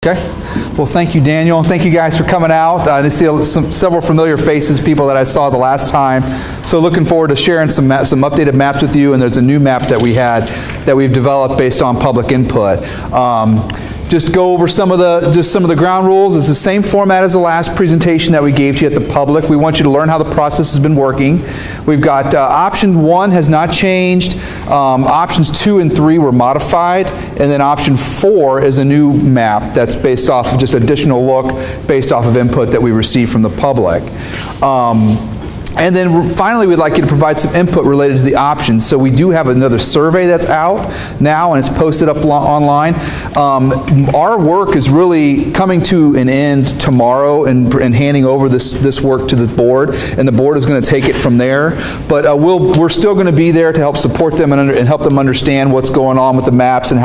Okay. Well, thank you, Daniel, and thank you guys for coming out. I see several familiar faces, people that I saw the last time. So looking forward to sharing some updated maps with you, and there's a new map that we've developed based on public input. Just go over some of the ground rules. It's the same format as the last presentation that we gave to you at the public. We want you to learn how the process has been working. We've got option 1 has not changed. Options 2 and 3 were modified, and then option 4 is a new map that's based off of just additional look based off of input that we received from the public. And then finally, we'd like you to provide some input related to the options. So we do have another survey that's out now, and it's posted up online. Our work is really coming to an end tomorrow and handing over this work to the board, and the board is going to take it from there. But we're still going to be there to help support them and help them understand what's going on with the maps and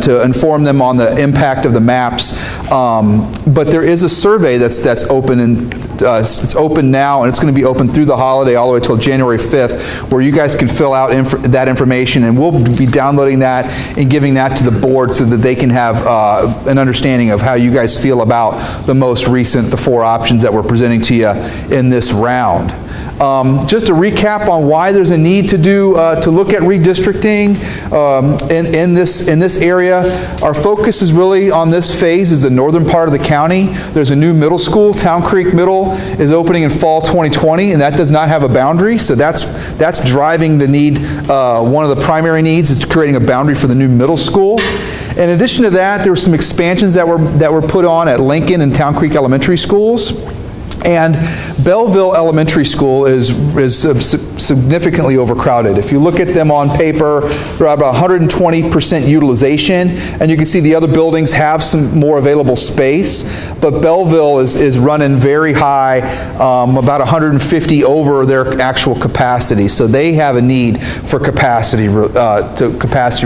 to inform them on the impact of the maps. But there is a survey that's open, and it's open now, and it's going to be open through the holiday all the way till January 5th, where you guys can fill out that information, and we'll be downloading that and giving that to the board so that they can have an understanding of how you guys feel about the 4 options that we're presenting to you in this round. Just a recap on why there's a need to look at redistricting in this area. Our focus is really on this phase is the northern part of the county. There's a new middle school, Town Creek Middle, is opening in fall 2020, and that does not have a boundary, so that's driving the need. One of the primary needs is creating a boundary for the new middle school. In addition to that, there were some expansions that were put on at Lincoln and Town Creek elementary schools. And Belleville Elementary School is significantly overcrowded. If you look at them on paper, they're at about 120% utilization, and you can see the other buildings have some more available space, but Belleville is running very high, about 150 over their actual capacity. So they have a need for capacity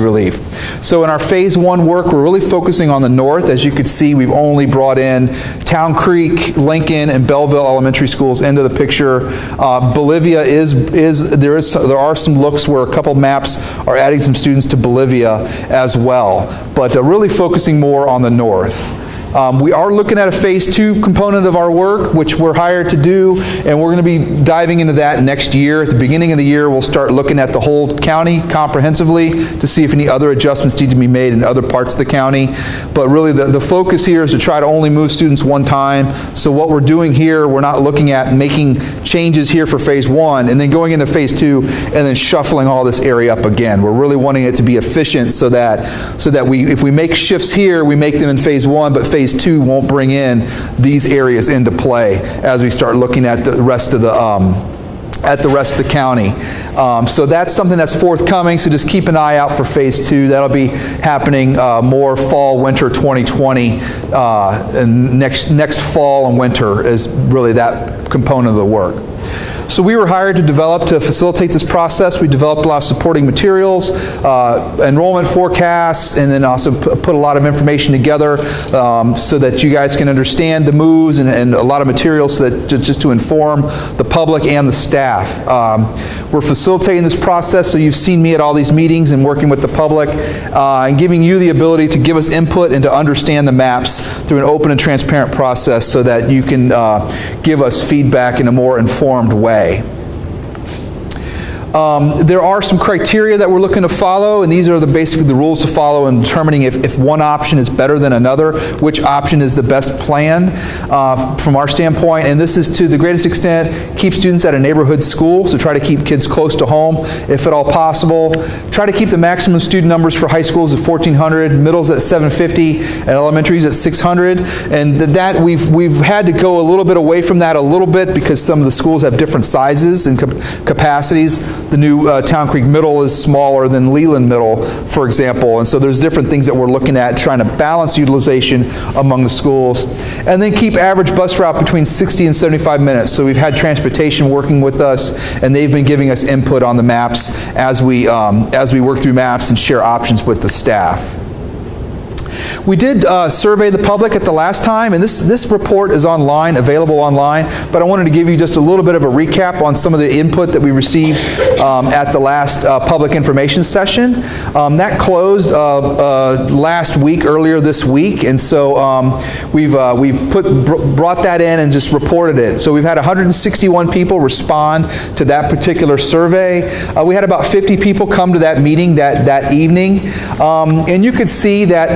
relief. So in our phase 1 work, we're really focusing on the north. As you can see, we've only brought in Town Creek, Lincoln, and Belleville Elementary Schools into the picture. Bolivia there are some looks where a couple maps are adding some students to Bolivia as well, but really focusing more on the north. We are looking at a phase 2 component of our work, which we're hired to do, and we're going to be diving into that next year. At the beginning of the year, we'll start looking at the whole county comprehensively to see if any other adjustments need to be made in other parts of the county. But really the focus here is to try to only move students one time. So what we're doing here, we're not looking at making changes here for phase 1 and then going into phase 2 and then shuffling all this area up again. We're really wanting it to be efficient so that if we make shifts here, we make them in phase 1, but phase 2 won't bring in these areas into play as we start looking at the rest of the county. So that's something that's forthcoming, so just keep an eye out for phase 2. That'll be happening more fall, winter 2020. And next fall and winter is really that component of the work. So we were hired to facilitate this process. We developed a lot of supporting materials, enrollment forecasts, and then also put a lot of information together so that you guys can understand the moves and a lot of materials just to inform the public and the staff. We're facilitating this process, so you've seen me at all these meetings and working with the public and giving you the ability to give us input and to understand the maps through an open and transparent process so that you can give us feedback in a more informed way. There are some criteria that we're looking to follow, and these are basically the rules to follow in determining if one option is better than another, which option is the best plan from our standpoint. And this is to the greatest extent keep students at a neighborhood school, so try to keep kids close to home if at all possible. Try to keep the maximum student numbers for high schools at 1,400, middles at 750, and elementaries at 600. And that we've had to go a little bit away from that a little bit because some of the schools have different sizes and capacities. The new Town Creek Middle is smaller than Leland Middle, for example, and so there's different things that we're looking at trying to balance utilization among the schools. And then keep average bus route between 60 and 75 minutes. So we've had transportation working with us, and they've been giving us input on the maps as we work through maps and share options with the staff. We did survey the public at the last time, and this report is available online, but I wanted to give you just a little bit of a recap on some of the input that we received at the last public information session. That closed last week, earlier this week, and so we've brought that in and just reported it. So we've had 161 people respond to that particular survey. We had about 50 people come to that meeting that evening, and you could see that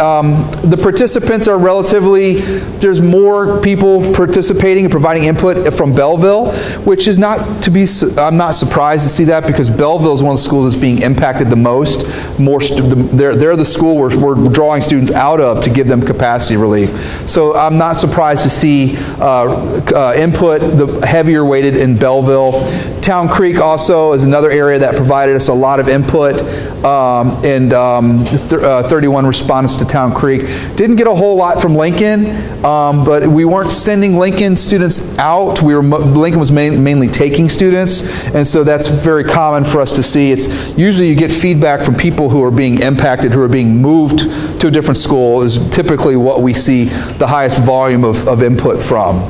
the participants are relatively, there's more people participating and providing input from Belleville, which is not to be, I'm not surprised to see that, because Belleville is one of the schools that's being impacted the most. They're the school we're drawing students out of to give them capacity relief. So I'm not surprised to see input the heavier weighted in Belleville. Town Creek also is another area that provided us a lot of input, and 31 respondents to Town Creek. Didn't get a whole lot from Lincoln, but we weren't sending Lincoln students out. Lincoln was mainly taking students, and so that's very common for us to see. It's usually you get feedback from people who are being impacted, who are being moved to a different school, is typically what we see the highest volume of input from.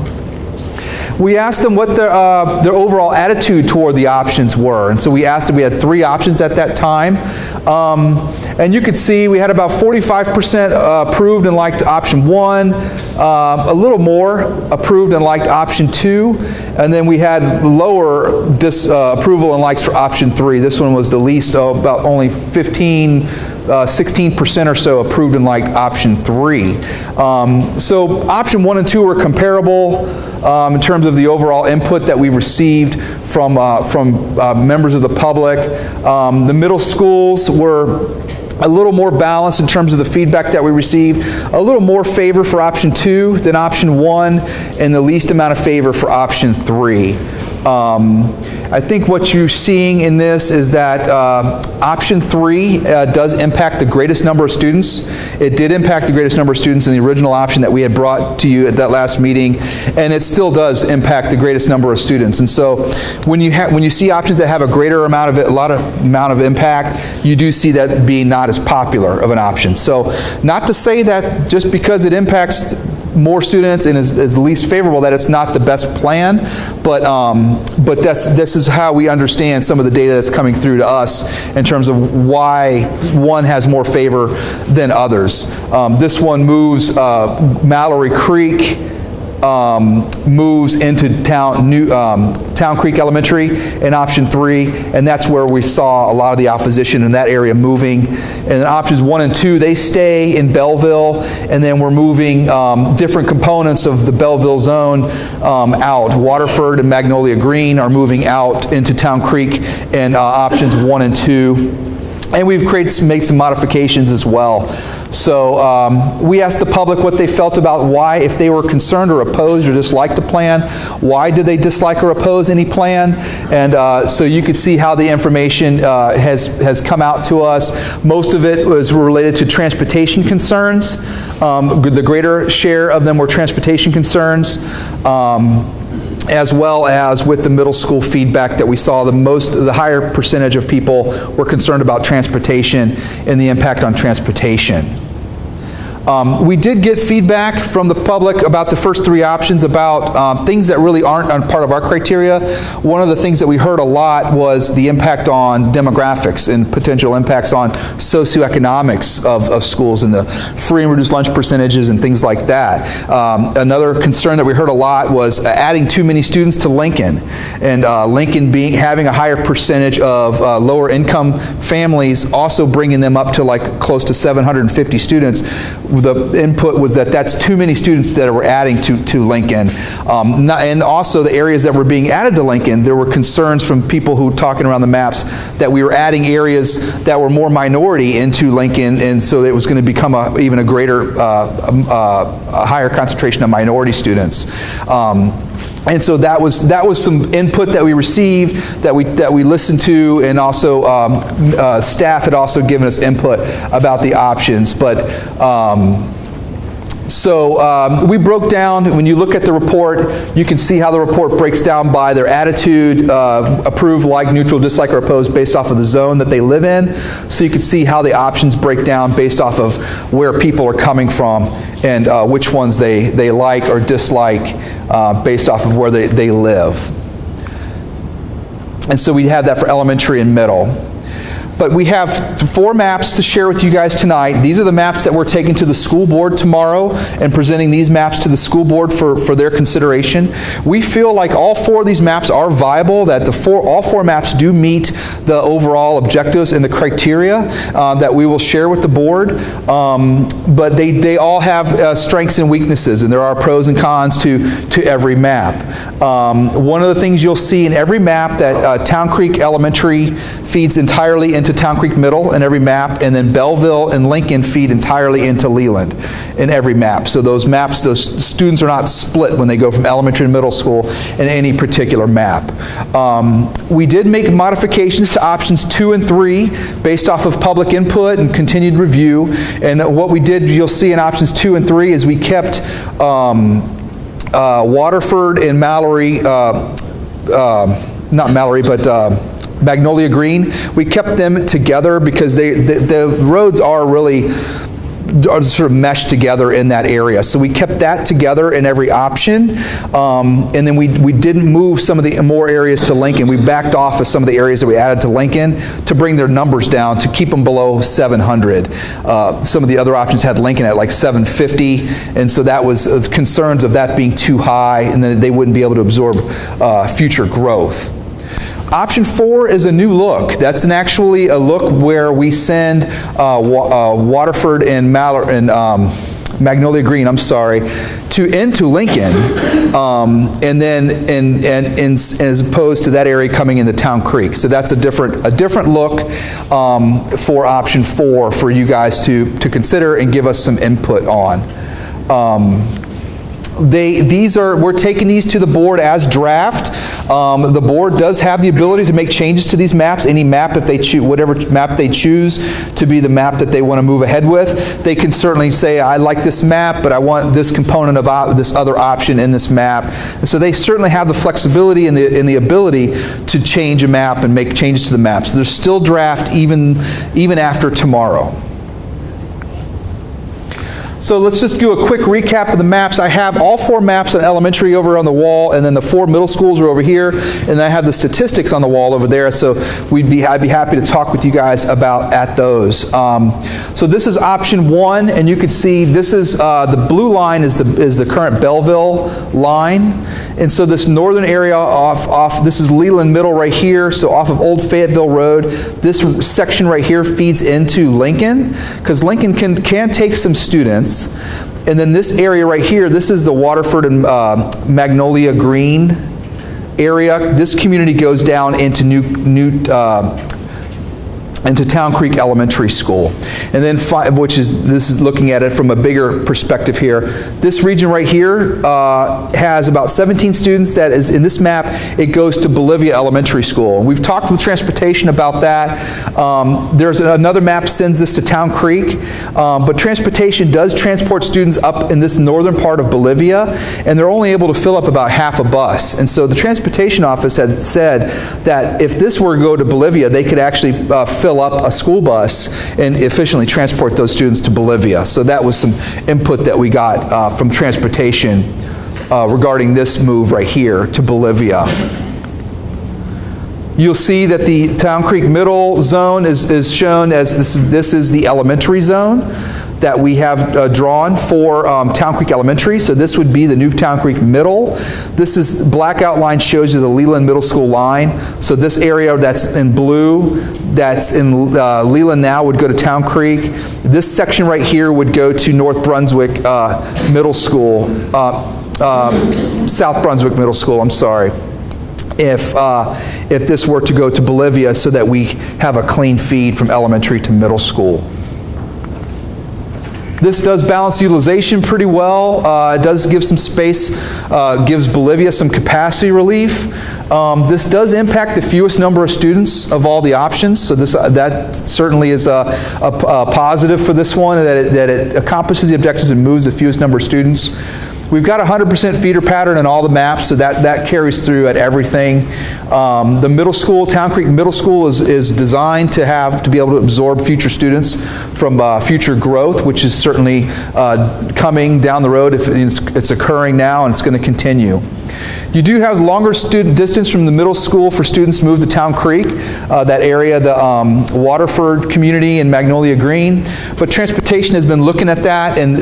We asked them what their overall attitude toward the options were. And so we asked them, we had 3 options at that time. And you could see we had about 45% approved and liked option 1, a little more approved and liked option 2, and then we had lower approval and likes for option 3. This one was the least, about only 16% or so approved and liked option 3. So option 1 and 2 were comparable in terms of the overall input that we received from members of the public. The middle schools were a little more balanced in terms of the feedback that we received. A little more favor for option 2 than option 1, and the least amount of favor for option 3. I think what you're seeing in this is that option 3 does impact the greatest number of students. It did impact the greatest number of students in the original option that we had brought to you at that last meeting, and it still does impact the greatest number of students. And so when you see options that have a greater amount of impact, you do see that being not as popular of an option. So not to say that just because it impacts more students and is least favorable that it's not the best plan, but this is how we understand some of the data that's coming through to us in terms of why one has more favor than others. This one moves Mallory Creek, moves into Town Creek Elementary in option 3, and that's where we saw a lot of the opposition in that area moving. And options 1 and 2, they stay in Belleville, and then we're moving different components of the Belleville zone out. Waterford and Magnolia Green are moving out into Town Creek in options 1 and 2. And we've made some modifications as well. So we asked the public what they felt about why, if they were concerned or opposed or disliked a plan, why did they dislike or oppose any plan? And so you could see how the information has come out to us. Most of it was related to transportation concerns. The greater share of them were transportation concerns. As well as with the middle school feedback that we saw, the higher percentage of people were concerned about transportation and the impact on transportation. We did get feedback from the public about the first 3 options, about things that really aren't part of our criteria. One of the things that we heard a lot was the impact on demographics and potential impacts on socioeconomics of schools and the free and reduced lunch percentages and things like that. Another concern that we heard a lot was adding too many students to Lincoln, and Lincoln having a higher percentage of lower income families, also bringing them up to like close to 750 students. The input was that that's too many students that we're adding to Lincoln. And also the areas that were being added to Lincoln, there were concerns from people who talking around the maps that we were adding areas that were more minority into Lincoln, and so it was going to become even a greater, a higher concentration of minority students. And so that was some input that we received, that we listened to, and also staff had also given us input about the options. But we broke down, when you look at the report, you can see how the report breaks down by their attitude, approve, like, neutral, dislike, or oppose, based off of the zone that they live in. So you can see how the options break down based off of where people are coming from and which ones they like or dislike based off of where they live. And so we have that for elementary and middle. But we have 4 maps to share with you guys tonight. These are the maps that we're taking to the school board tomorrow and presenting these maps to the school board for their consideration. We feel like all 4 of these maps are viable, that all 4 maps do meet the overall objectives and the criteria that we will share with the board. But they all have strengths and weaknesses, and there are pros and cons to every map. One of the things you'll see in every map that Town Creek Elementary feeds entirely into Town Creek Middle in every map, and then Belleville and Lincoln feed entirely into Leland in every map. So those maps, those students are not split when they go from elementary to middle school in any particular map. We did make modifications to options 2 and 3 based off of public input and continued review. And what we did, you'll see in options 2 and 3, is we kept Waterford and Mallory, not Mallory, but Magnolia Green. We kept them together because the roads are really sort of meshed together in that area. So we kept that together in every option. And then we didn't move some of the more areas to Lincoln. We backed off of some of the areas that we added to Lincoln to bring their numbers down, to keep them below 700. Some of the other options had Lincoln at like 750, and so that was concerns of that being too high, and then they wouldn't be able to absorb future growth. Option 4 is a new look. That's actually a look where we send Waterford and Magnolia Green, into Lincoln, and then as opposed to that area coming into Town Creek. So that's a different look for option 4 for you guys to consider and give us some input on. We're taking these to the board as draft. The board does have the ability to make changes to these maps. Any map, if they choose, whatever map they choose to be the map that they want to move ahead with, they can certainly say, I like this map, but I want this component of this other option in this map. And so they certainly have the flexibility and the ability to change a map and make changes to the maps. They're still draft even after tomorrow. So let's just do a quick recap of the maps. I have all 4 maps on elementary over on the wall, and then the 4 middle schools are over here, and then I have the statistics on the wall over there, so I'd be happy to talk with you guys about those. So this is option 1, and you can see this is the blue line is the current Belleville line, and so this northern area off this is Leland Middle right here, so off of Old Fayetteville Road, this section right here feeds into Lincoln, because Lincoln can take some students. And then this area right here, this is the Waterford and Magnolia Green area. This community goes down into into Town Creek Elementary School. And then, this is looking at it from a bigger perspective here. This region right here has about 17 students. That is, in this map, it goes to Bolivia Elementary School. We've talked with transportation about that. There's another map sends this to Town Creek, but transportation does transport students up in this northern part of Bolivia, and they're only able to fill up about half a bus. And so the transportation office had said that if this were to go to Bolivia, they could actually fill up a school bus and efficiently transport those students to Bolivia. So that was some input that we got from transportation regarding this move right here to Bolivia. You'll see that the Town Creek Middle zone is shown as this is the elementary zone that we have drawn for Town Creek Elementary. So this would be the new Town Creek Middle. This is black outline shows you the Leland Middle School line. So this area that's in blue, that's in Leland now, would go to Town Creek. This section right here would go to North Brunswick Middle School, South Brunswick Middle School, I'm sorry. If this were to go to Bolivia, so that we have a clean feed from elementary to middle school. This does balance utilization pretty well. It does give some space, gives Bolivia some capacity relief. This does impact the fewest number of students of all the options, so that certainly is a positive for this one, that it accomplishes the objectives and moves the fewest number of students. We've got a 100% feeder pattern in all the maps, so that carries through at everything. The middle school, Town Creek Middle School, is designed to be able to absorb future students from future growth, which is certainly coming down the road. If it's occurring now, and it's going to continue. You do have longer student distance from the middle school for students to move to Town Creek, that area, the Waterford community and Magnolia Green. But transportation has been looking at that, and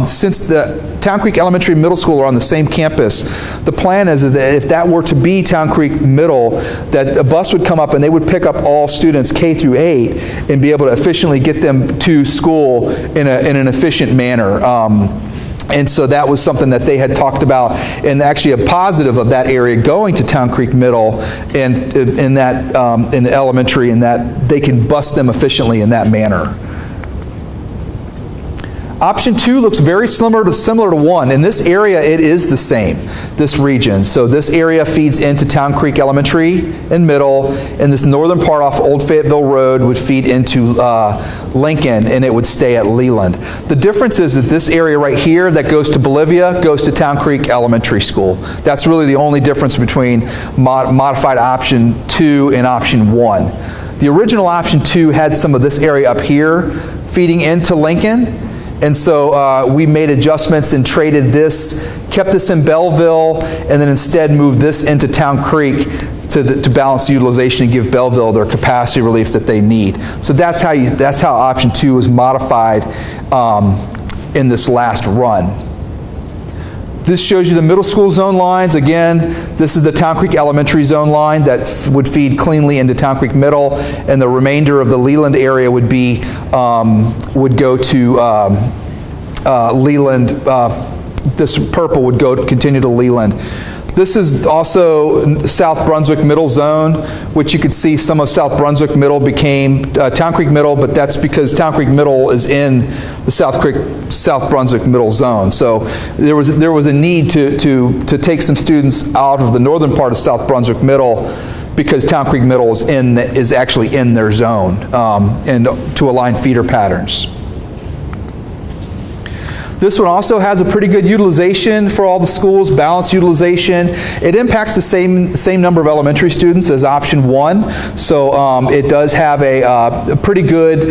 since the Town Creek Elementary and Middle School are on the same campus, the plan is that if that were to be Town Creek Middle, that a bus would come up and they would pick up all students K through 8 and be able to efficiently get them to school in an efficient manner. And so that was something that they had talked about, and actually a positive of that area going to Town Creek Middle and in the elementary, and that they can bus them efficiently in that manner. Option 2 looks very similar to 1. In this area, it is the same, this region. So this area feeds into Town Creek Elementary and Middle, and this northern part off Old Fayetteville Road would feed into Lincoln, and it would stay at Leland. The difference is that this area right here that goes to Bolivia goes to Town Creek Elementary School. That's really the only difference between modified option 2 and option 1. The original option 2 had some of this area up here feeding into Lincoln. And so we made adjustments and traded this, kept this in Belleville, and then instead moved this into Town Creek to balance the utilization and give Belleville their capacity relief that they need. So that's how option 2 was modified in this last run. This shows you the middle school zone lines. Again, this is the Town Creek Elementary zone line that would feed cleanly into Town Creek Middle, and the remainder of the Leland area would go to Leland. This purple would continue to Leland. This is also South Brunswick Middle Zone, which you could see some of South Brunswick Middle became Town Creek Middle, but that's because Town Creek Middle is in the South Brunswick Middle Zone. So there was a need to take some students out of the northern part of South Brunswick Middle, because Town Creek Middle is actually in their zone, and to align feeder patterns. This one also has a pretty good utilization for all the schools, balanced utilization. It impacts the same number of elementary students as option 1, so it does have a pretty good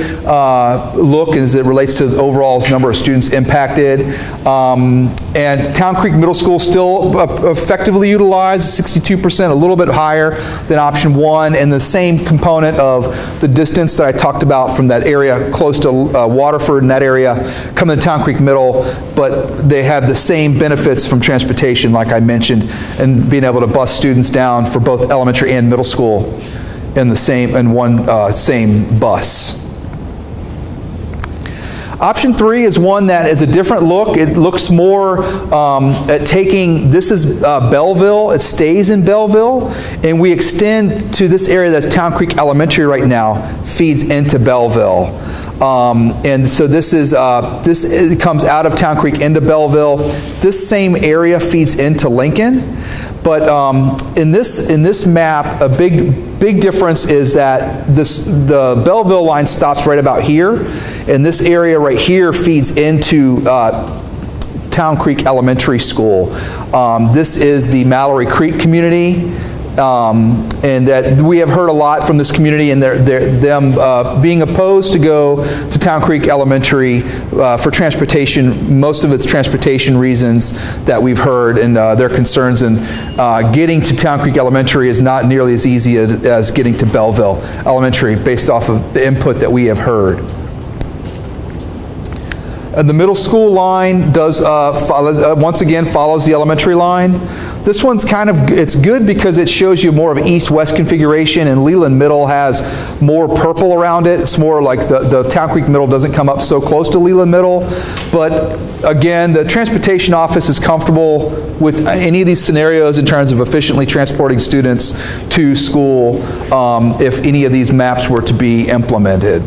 look as it relates to the overall number of students impacted. And Town Creek Middle School still effectively utilized, 62%, a little bit higher than option 1, and the same component of the distance that I talked about from that area close to Waterford and that area coming to Town Creek Middle, but they have the same benefits from transportation, like I mentioned, and being able to bus students down for both elementary and middle school in one same bus. Option 3 is one that is a different look. It looks more at taking, this is Belleville, it stays in Belleville, and we extend to this area that's Town Creek Elementary right now, feeds into Belleville. And so it comes out of Town Creek into Belleville. This same area feeds into Lincoln. But in this map, a big difference is that the Belleville line stops right about here, and this area right here feeds into Town Creek Elementary School. This is the Mallory Creek community. And that we have heard a lot from this community, and them being opposed to go to Town Creek Elementary for transportation, most of it's transportation reasons that we've heard, and their concerns in getting to Town Creek Elementary is not nearly as easy as getting to Belleville Elementary based off of the input that we have heard. And the middle school line does, once again, follows the elementary line. This one's it's good because it shows you more of an east-west configuration, and Leland Middle has more purple around it. It's more like the Town Creek Middle doesn't come up so close to Leland Middle. But again, the transportation office is comfortable with any of these scenarios in terms of efficiently transporting students to school if any of these maps were to be implemented.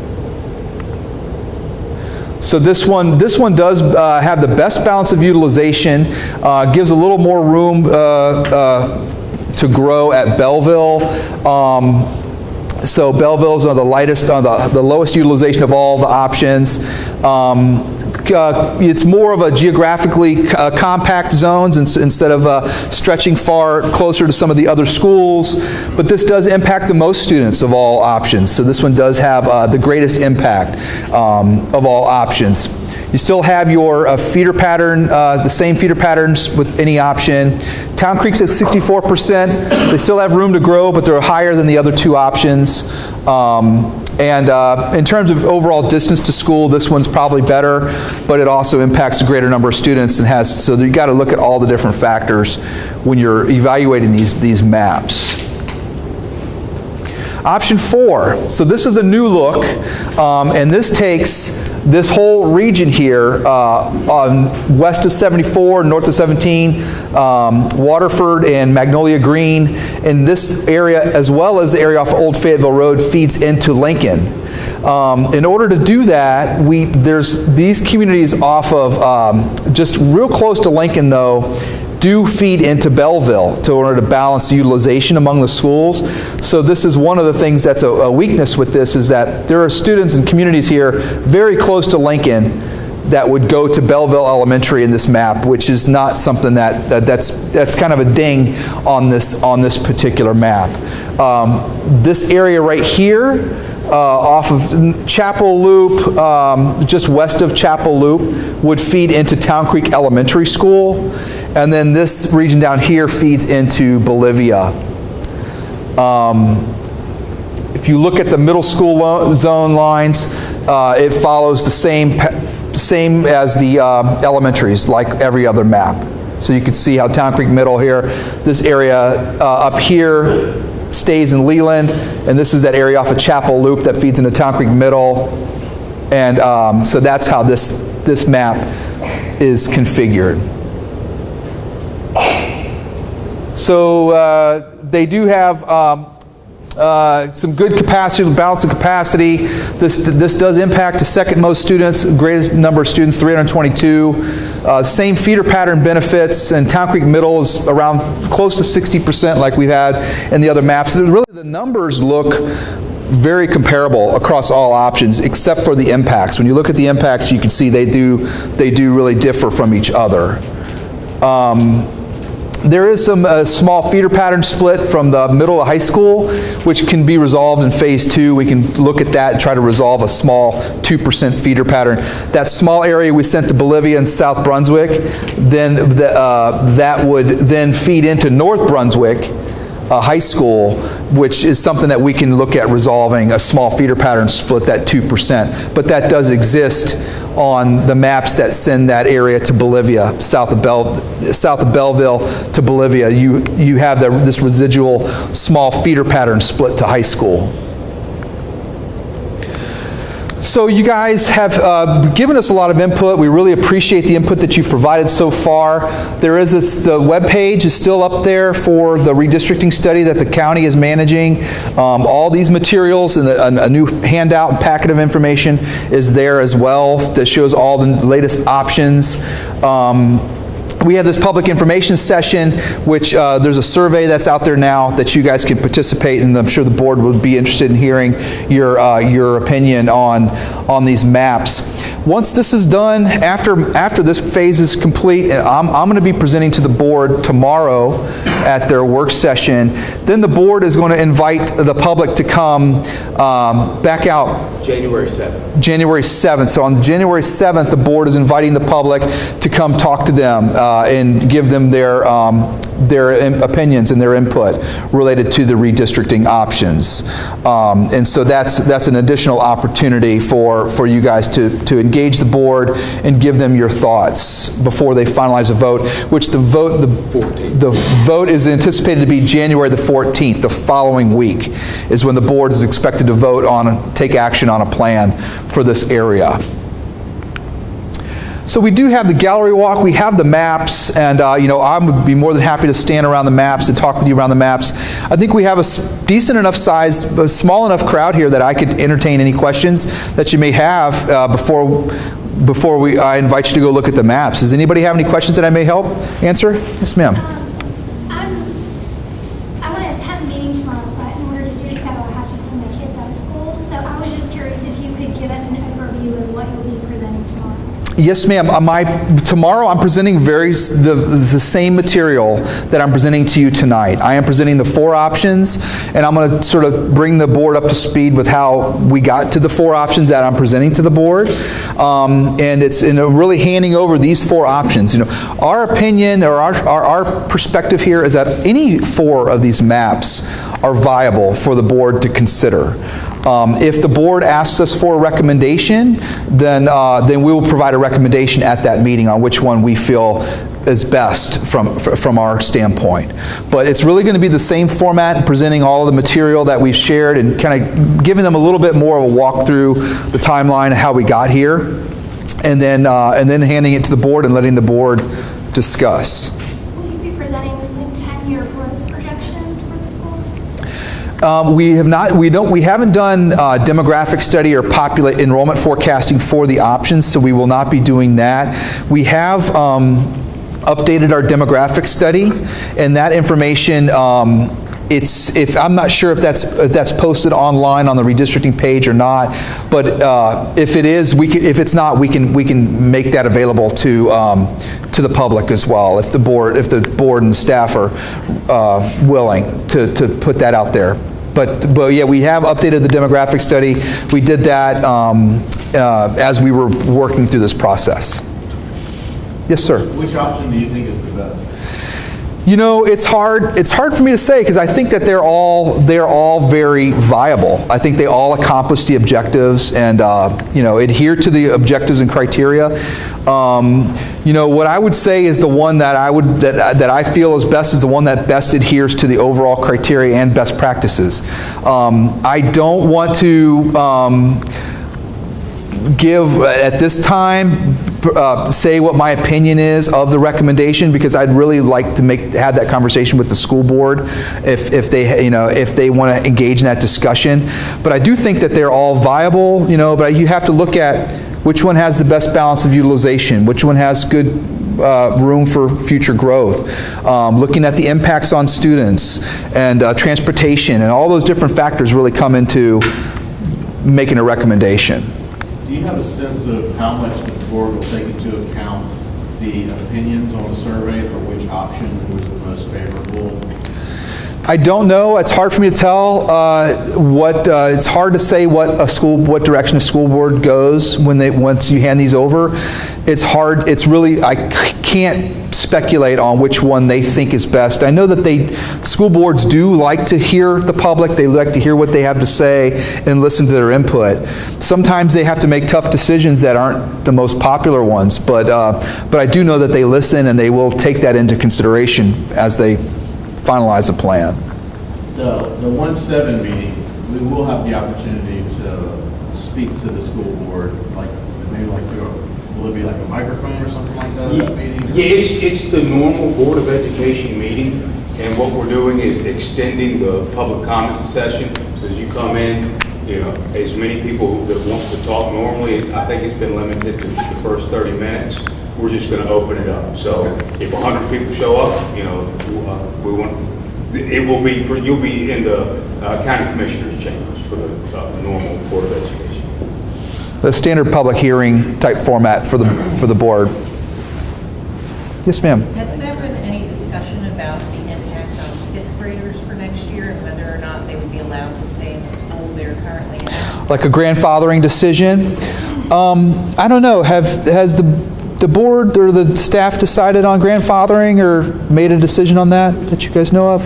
So this one does have the best balance of utilization, gives a little more room to grow at Belleville. So Belleville's on the lowest utilization of all the options. It's more of a geographically compact zones instead of stretching far closer to some of the other schools, but this does impact the most students of all options. So this one does have the greatest impact of all options. You still have your feeder pattern, the same feeder patterns with any option. Town Creek's at 64%. They still have room to grow, but they're higher than the other two options. In terms of overall distance to school, this one's probably better, but it also impacts a greater number of students and has, so you got to look at all the different factors when you're evaluating these maps. Option 4, so this is a new look, and this takes this whole region here on west of 74, north of 17, Waterford and Magnolia Green, and this area, as well as the area off Old Fayetteville Road, feeds into Lincoln. In order to do that, there's these communities off of just real close to Lincoln, though, do feed into Belleville in order to balance the utilization among the schools. So this is one of the things that's a weakness with this, is that there are students and communities here very close to Lincoln that would go to Belleville Elementary in this map, which is not something that's kind of a ding on this particular map. This area right here, off of Chapel Loop, just west of Chapel Loop, would feed into Town Creek Elementary School, and then this region down here feeds into Bolivia. If you look at the middle school zone lines, it follows the same as the elementaries, like every other map. So you can see how Town Creek Middle here, this area up here stays in Leland, and this is that area off of Chapel Loop that feeds into Town Creek Middle, and so that's how this map is configured. So they do have some good capacity, balance of capacity. This does impact the second most students, greatest number of students, 322. Same feeder pattern benefits, and Town Creek Middle is around close to 60% like we've had in the other maps. Really, the numbers look very comparable across all options, except for the impacts. When you look at the impacts, you can see they do really differ from each other. There is some small feeder pattern split from the middle of high school, which can be resolved in phase 2. We can look at that and try to resolve a small 2% feeder pattern. That small area we sent to Bolivia and South Brunswick, then that would then feed into North Brunswick High School, which is something that we can look at resolving, a small feeder pattern split, that 2%. But that does exist on the maps that send that area to Bolivia, south of Belleville to Bolivia. You have this residual small feeder pattern split to high school. So you guys have given us a lot of input. We really appreciate the input that you've provided so far. There is the web page is still up there for the redistricting study that the county is managing. All these materials and a new handout and packet of information is there as well that shows all the latest options. We have this public information session, which there's a survey that's out there now that you guys can participate in. I'm sure the board would be interested in hearing your opinion on these maps. Once this is done, after this phase is complete, I'm going to be presenting to the board tomorrow at their work session. Then the board is going to invite the public to come back out. January 7th. January 7th. So on January 7th, the board is inviting the public to come talk to them and give them their opinions and their input related to the redistricting options. And so that's an additional opportunity for you guys to engage the board and give them your thoughts before they finalize a vote, which the vote is anticipated to be January the 14th, the following week, is when the board is expected to vote on, take action on a plan for this area. So we do have the gallery walk, we have the maps, and I would be more than happy to stand around the maps and talk with you around the maps. I think we have a decent enough size, a small enough crowd here that I could entertain any questions that you may have before I invite you to go look at the maps. Does anybody have any questions that I may help answer? Yes, ma'am. I want to attend a meeting tomorrow, but in order to do so, I have to pull my kids out of school. So I was just curious if you could give us an overview of what you'll be presenting tomorrow. Yes, ma'am. Tomorrow I'm presenting the same material that I'm presenting to you tonight. I am presenting the 4 options, and I'm going to sort of bring the board up to speed with how we got to the 4 options that I'm presenting to the board. And it's really handing over these 4 options. Our opinion or our perspective here is that any 4 of these maps are viable for the board to consider. If the board asks us for a recommendation, then we will provide a recommendation at that meeting on which one we feel is best from our standpoint. But it's really going to be the same format and presenting all of the material that we've shared and kind of giving them a little bit more of a walk through the timeline of how we got here, and then handing it to the board and letting the board discuss. Will you be presenting 10-year growth projections for the schools? We haven't done demographic study or enrollment forecasting for the options, so we will not be doing that. We have updated our demographic study, and that information, I'm not sure if that's posted online on the redistricting page or not, but if it is, if it's not, we can make that available to the public as well, if the board and staff are willing to put that out there. But yeah, we have updated the demographic study. We did that as we were working through this process. Yes, sir. Which option do you think is the best? It's hard for me to say, because I think that they're all very viable. I think they all accomplish the objectives and adhere to the objectives and criteria. What I would say is the one that I feel is best is the one that best adheres to the overall criteria and best practices. I don't want to give at this time say what my opinion is of the recommendation, because I'd really like to have that conversation with the school board if they want to engage in that discussion. But I do think that they're all viable, but you have to look at which one has the best balance of utilization, which one has good room for future growth, looking at the impacts on students and transportation, and all those different factors really come into making a recommendation. Do you have a sense of how much the board will take into account the opinions on the survey for which option was the most favorable? I don't know. It's hard for me to tell. It's hard to say what direction a school board goes once you hand these over. It's hard. It's really, I can't speculate on which one they think is best. I know that school boards do like to hear the public. They like to hear what they have to say and listen to their input. Sometimes they have to make tough decisions that aren't the most popular ones, but I do know that they listen and they will take that into consideration as they finalize a plan. The 1-7 meeting, we will have the opportunity to speak to the school board, will it be like a microphone or something like that at that meeting? Yeah, it's the normal Board of Education meeting, and what we're doing is extending the public comment session. As you come in, as many people that want to talk normally, I think it's been limited to the first 30 minutes. We're just going to open it up. So if 100 people show up, you'll be in the county commissioner's chambers for the normal Board of Education. The standard public hearing type format for the board. Yes, ma'am. Has there been any discussion about the impact on 5th graders for next year and whether or not they would be allowed to stay in the school they're currently in? Like a grandfathering decision? I don't know. Has the board or the staff decided on grandfathering or made a decision on that you guys know of?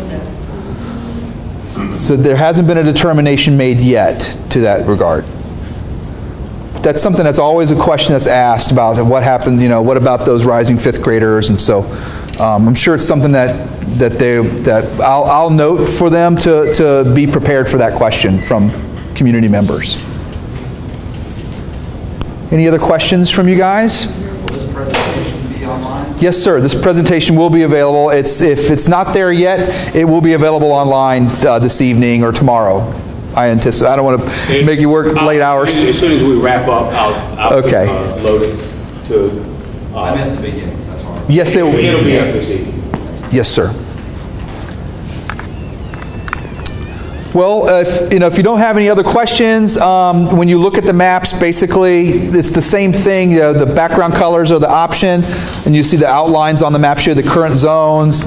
So there hasn't been a determination made yet to that regard. That's something that's always a question that's asked about what happened, what about those rising 5th graders, and so I'm sure it's something that I'll note for them to be prepared for that question from community members. Any other questions from you guys? Will this presentation be online? Yes, sir. This presentation will be available. If it's not there yet, it will be available online this evening or tomorrow. I anticipate. I don't want to make you work late hours. As soon as we wrap up, I'll okay. Load it to... I missed the beginnings, that's all. Yes, it'll be up this evening. Yes, sir. Well, if you don't have any other questions, when you look at the maps, basically it's the same thing. The background colors are the option, and you see the outlines on the map here, the current zones.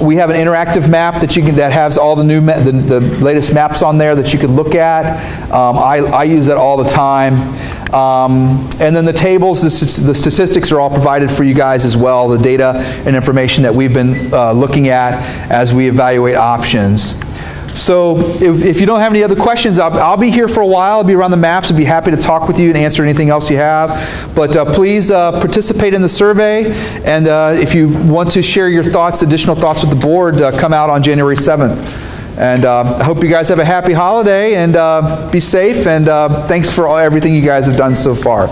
We have an interactive map that has all the the latest maps on there that you could look at. I use that all the time. And then the tables, the statistics are all provided for you guys as well, the data and information that we've been looking at as we evaluate options. So if you don't have any other questions, I'll be here for a while. I'll be around the maps. I'd be happy to talk with you and answer anything else you have. But please participate in the survey. And if you want to share your thoughts, additional thoughts with the board, come out on January 7th. And I hope you guys have a happy holiday and be safe. And thanks for everything you guys have done so far.